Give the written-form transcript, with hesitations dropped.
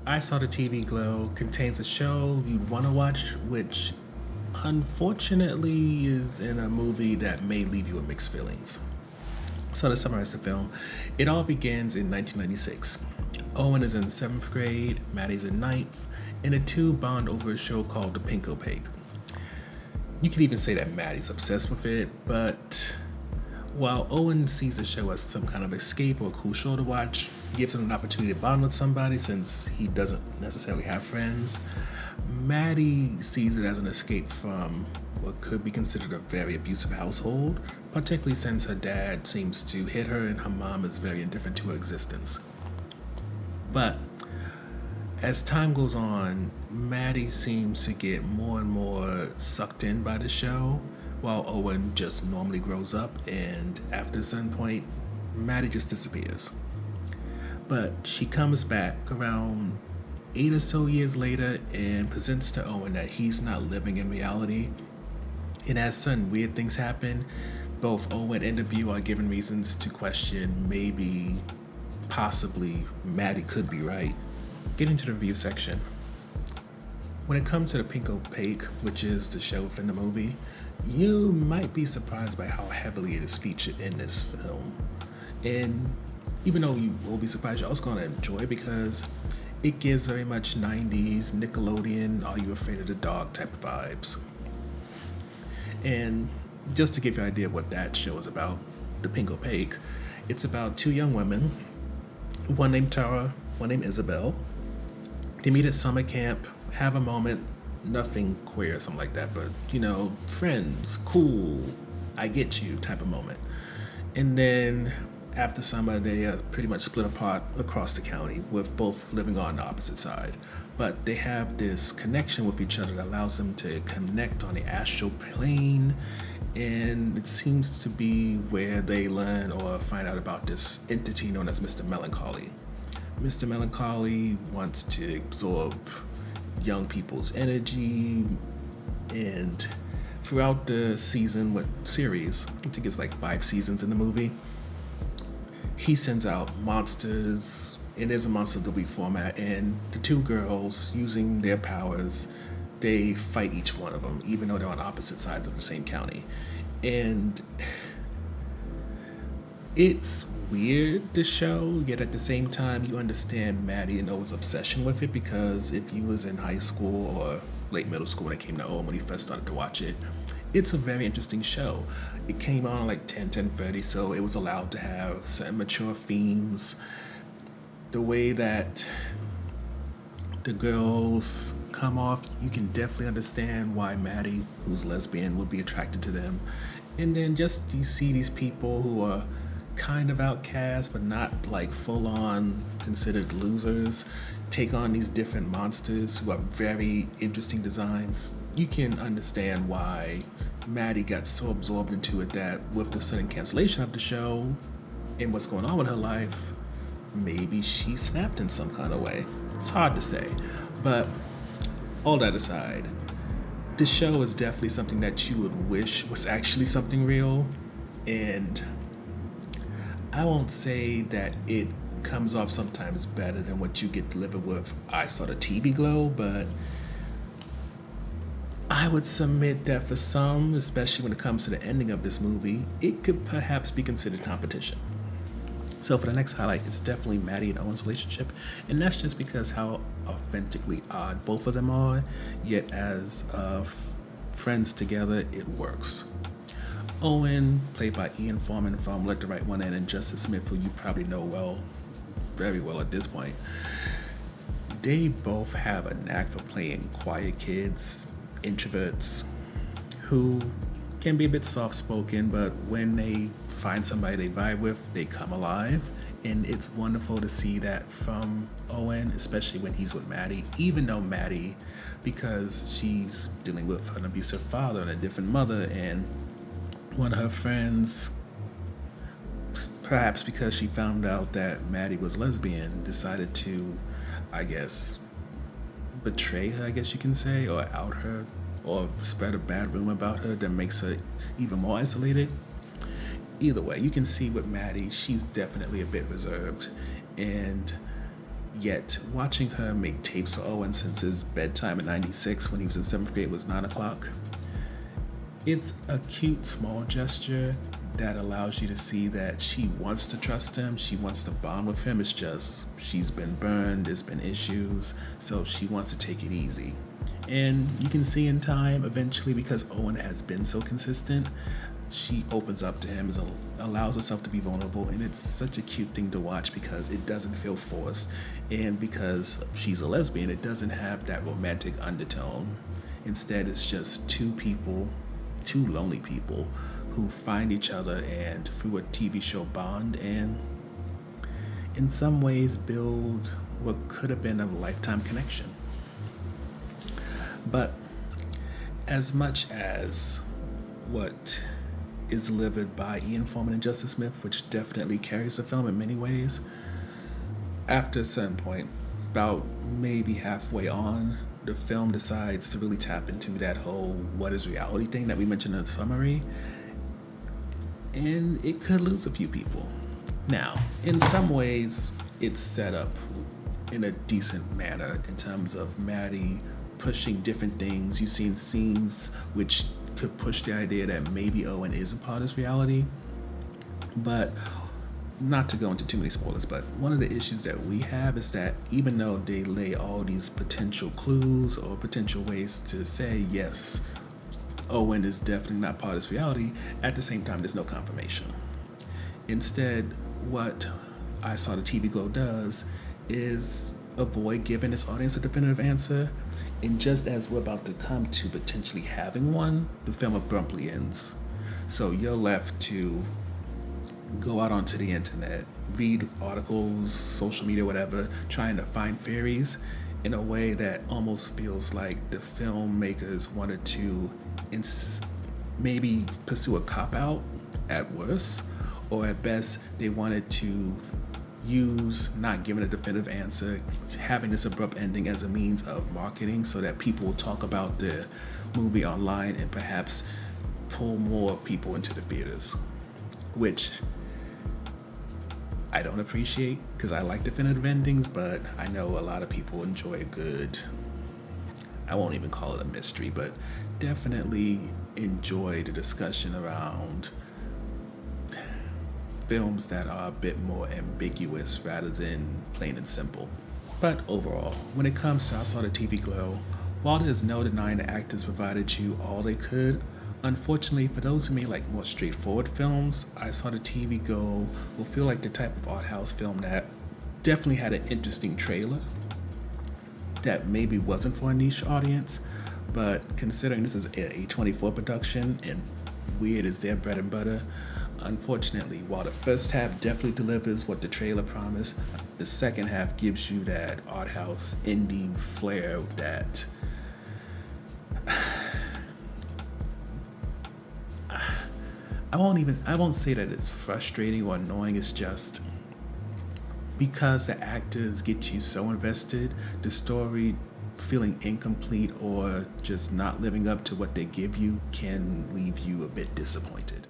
I Saw the TV Glow contains a show you'd want to watch, which unfortunately is in a movie that may leave you with mixed feelings. So, to summarize the film, it all begins in 1996. Owen is in 7th grade, Maddie's in ninth, and the two bond over a show called The Pink Opaque. You could even say that Maddie's obsessed with it, but while Owen sees the show as some kind of escape or a cool show to watch, gives him an opportunity to bond with somebody since he doesn't necessarily have friends, Maddie sees it as an escape from what could be considered a very abusive household, particularly since her dad seems to hit her and her mom is very indifferent to her existence. But as time goes on, Maddie seems to get more and more sucked in by the show, while Owen just normally grows up, and after a certain point, Maddie just disappears. But she comes back around 8 or so years later and presents to Owen that he's not living in reality. And as certain weird things happen, both Owen and the View are given reasons to question maybe, possibly, Maddie could be right. Get into the review section. When it comes to the Pink Opaque, which is the show within the movie, you might be surprised by how heavily it is featured in this film. And even though you will be surprised, you're also going to enjoy it because it gives very much 90s Nickelodeon, Are You Afraid of the Dog type of vibes. And just to give you an idea of what that show is about, The Pink Opaque, it's about two young women, one named Tara, one named Isabel. They meet at summer camp, have a moment, nothing queer or something like that, but friends, cool, I get you type of moment. And then after summer, they are pretty much split apart across the county, with both living on the opposite side. But they have this connection with each other that allows them to connect on the astral plane, and it seems to be where they learn or find out about this entity known as Mr. Melancholy. Mr. Melancholy wants to absorb young people's energy, and throughout the series, I think it's like 5 seasons in the movie, he sends out monsters, and there's a Monster of the Week format, and the two girls, using their powers, they fight each one of them, even though they're on opposite sides of the same county. And it's weird, the show, yet at the same time, you understand Maddie and Owen's obsession with it, because if you was in high school or late middle school when it came to Owen when he first started to watch it, it's a very interesting show. It came on like 10:30, so it was allowed to have certain mature themes. The way that the girls come off, you can definitely understand why Maddie, who's lesbian, would be attracted to them. And then just you see these people who are kind of outcast but not like full on considered losers take on these different monsters who are very interesting designs. You can understand why Maddie got so absorbed into it that with the sudden cancellation of the show and what's going on with her life, maybe she snapped in some kind of way. It's hard to say, but all that aside, this show is definitely something that you would wish was actually something real, and I won't say that it comes off sometimes better than what you get delivered with I Saw the TV Glow, but I would submit that for some, especially when it comes to the ending of this movie, it could perhaps be considered competition. So for the next highlight, it's definitely Maddie and Owen's relationship, and that's just because how authentically odd both of them are, yet as friends together, it works. Owen, played by Ian Foreman from Let the Right One In, and Justice Smith, who you probably know very well at this point, they both have a knack for playing quiet kids, introverts, who can be a bit soft-spoken, but when they find somebody they vibe with, they come alive. And it's wonderful to see that from Owen, especially when he's with Maddie, even though Maddie, because she's dealing with an abusive father and a different mother, and one of her friends, perhaps because she found out that Maddie was lesbian, decided to, I guess, betray her, I guess you can say, or out her, or spread a bad rumor about her that makes her even more isolated. Either way, you can see with Maddie, she's definitely a bit reserved, and Yet, watching her make tapes for Owen since his bedtime in 96 when he was in 7th grade was 9 o'clock, it's a cute small gesture that allows you to see that she wants to trust him, she wants to bond with him. It's just she's been burned, there's been issues, so she wants to take it easy. And you can see in time, eventually, because Owen has been so consistent, she opens up to him, allows herself to be vulnerable, and it's such a cute thing to watch because it doesn't feel forced. And because she's a lesbian, it doesn't have that romantic undertone. Instead, it's just two lonely people who find each other and through a TV show bond and in some ways build what could have been a lifetime connection. But as much as what is delivered by Ian Foreman and Justice Smith, which definitely carries the film in many ways, after a certain point, about maybe halfway on, the film decides to really tap into that whole what is reality thing that we mentioned in the summary, and it could lose a few people. Now, in some ways, it's set up in a decent manner in terms of Maddie pushing different things. You've seen scenes which could push the idea that maybe Owen is a part of this reality, but not to go into too many spoilers, but one of the issues that we have is that even though they lay all these potential clues or potential ways to say, yes, Owen is definitely not part of this reality, at the same time, there's no confirmation. Instead, what I Saw the TV Glow does is avoid giving its audience a definitive answer, and just as we're about to come to potentially having one, the film abruptly ends. So you're left to go out onto the internet, read articles, social media, whatever, trying to find theories in a way that almost feels like the filmmakers wanted to maybe pursue a cop-out at worst, or at best they wanted to use not giving a definitive answer, having this abrupt ending as a means of marketing so that people will talk about the movie online and perhaps pull more people into the theaters, which I don't appreciate because I like definitive endings, but I know a lot of people enjoy a good, I won't even call it a mystery, but definitely enjoy the discussion around films that are a bit more ambiguous rather than plain and simple. But overall, when it comes to I Saw the TV Glow, while there's no denying the actors provided you all they could, unfortunately, for those who may like more straightforward films, I Saw the TV Glow will feel like the type of art house film that definitely had an interesting trailer that maybe wasn't for a niche audience, but considering this is a A24 production and weird is their bread and butter, unfortunately, while the first half definitely delivers what the trailer promised, the second half gives you that art house indie flair that I won't say that it's frustrating or annoying. It's just because the actors get you so invested, the story feeling incomplete or just not living up to what they give you can leave you a bit disappointed.